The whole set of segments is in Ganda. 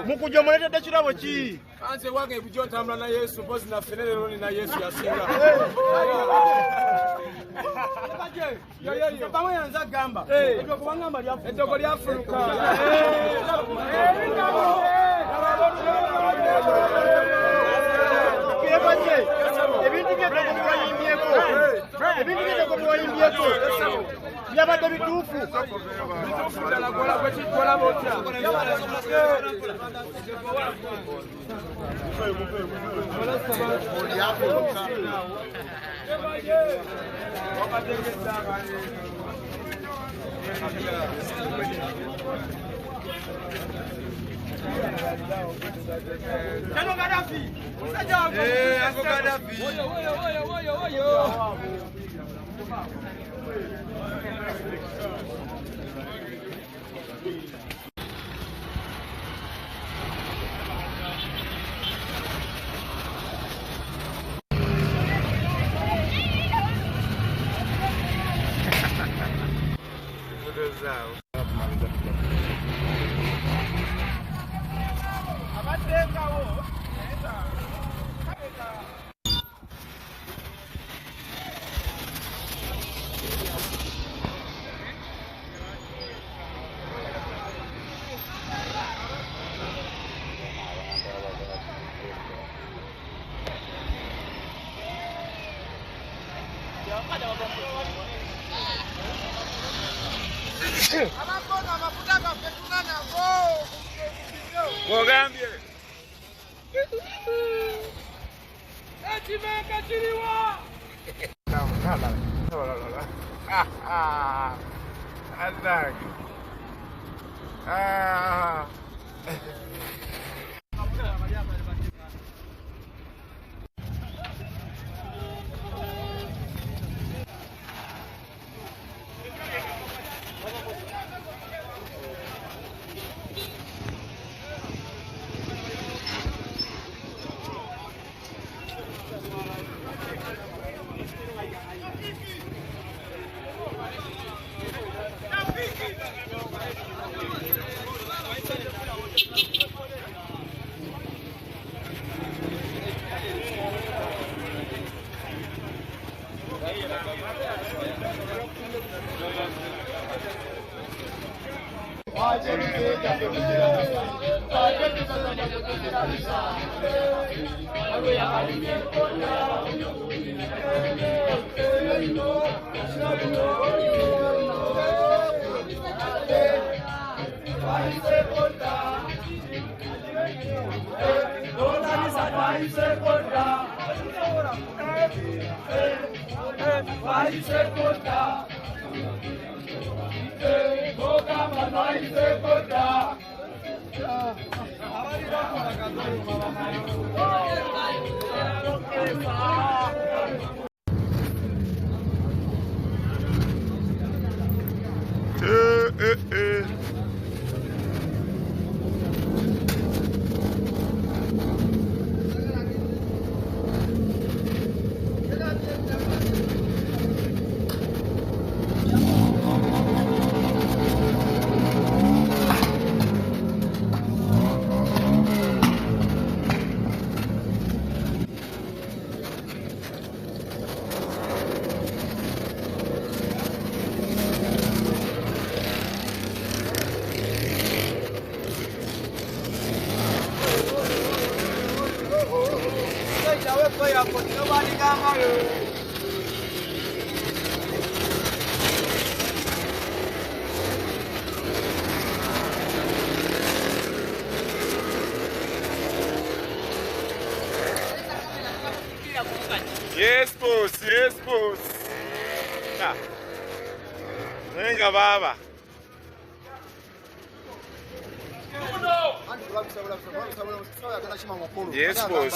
Mukujomoleta kirabo ki? Anze wange bujo ntambula na Yesu mpozi na fenere roni na Yesu yasinga. Yo bamwe yanza gamba. Ebyo kubangamba lyafu. Etoko lyafuluka. Ebintu byetoko byayimbyeko. Byabadde bituufu. Wogambye. Echimeka chiriwa. Azagi. Vai Yes, boss. Yes, boss. Ah. Venga, baba. Yes, boss.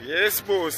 Yes, boss.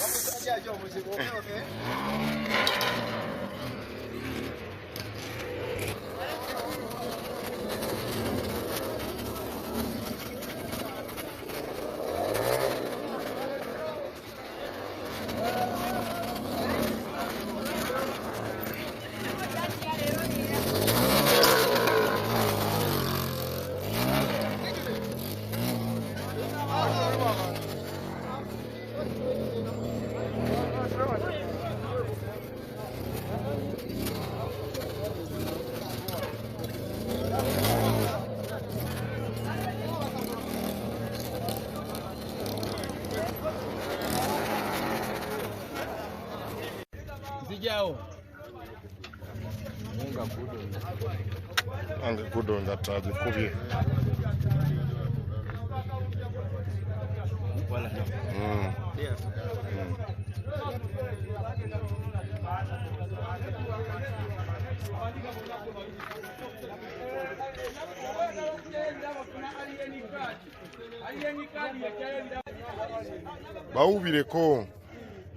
Ange kudonda taji kubye. Bawubireko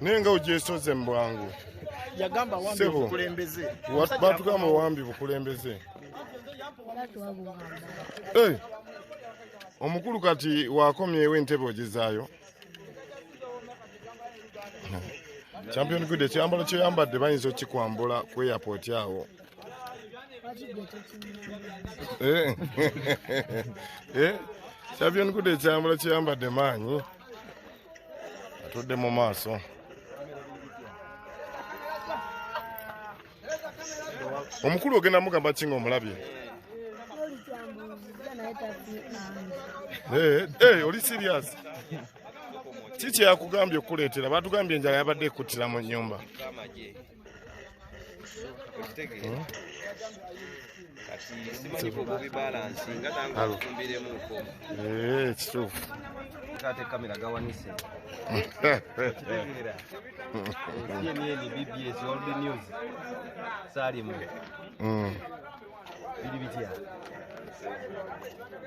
nenga ujesoze mbwangu yagamba wambi bukulembeze batugamba wambi bukulembeze. Omukulu kati wakomyewo entebe ogezaayo. Champion Good ekyambalo kyoyambadde bayinza okikwambula ku airport awo. Champion Good ekyambalo kyoyambadde maanyi atudde mu maaso. Omukulu ogenda mugamba kinga omulabye. Oli serious? Kiki yakugambye okuleetera? Batugambye enjala yabadde ekuttira mu nnyumba. Kituufu.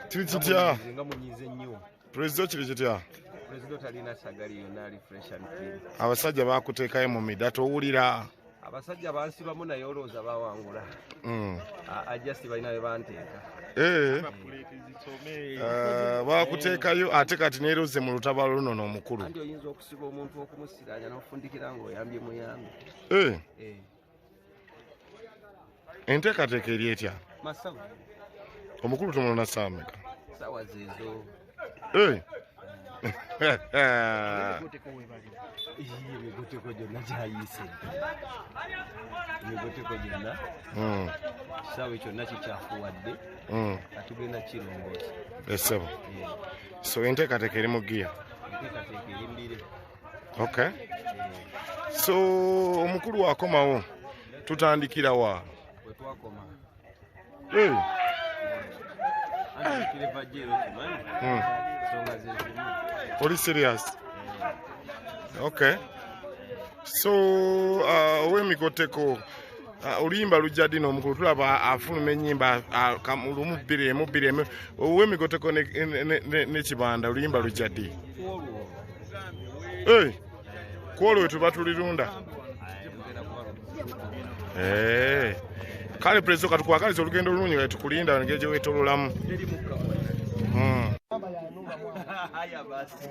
Kiri kitya? President kiri kitya? Abasajja bakuteekayo mu mida towulira. Abasajja bansibamu naye olowooza bawangula. Ajasti balina bye banteeka. Bakuteekayo ate kati neeroze mu lutabalo luno n'omukulu. Andi oyinza okusiba omuntu okumusiranya n'ofundikira ng'oyambye muyambi. Enteekateeka eri etya? Masavu. Omukulu tumulona saameka. Sawa zeezo. Emigoteko gyonna gyayise. Emigoteko gyonna. Kisaawe kyonna kikyafuwadde. Atugenda kirongoosa. Essebo. So enteekateeka eri mu giya. Enteekateeka eri mbire. Okay. So omukulu wakomawo tutandikira wa? Bwe twakoma. Antikireva jero kimanyi. Songa zezimu. Oli serious? Okay. So ow'emigoteko oluyimba lujja ddi n'omukulu tulaba afuluma ennyimba lumu bbiri emu. Ow'emigoteko n'ekibanda oluyimba lujja ddi? Kwolwo we tuba tulirunda. Kale prezo katukwakaliza olugendo olulungi nga tukulinda ngeri gye weetololamu. Haya basi.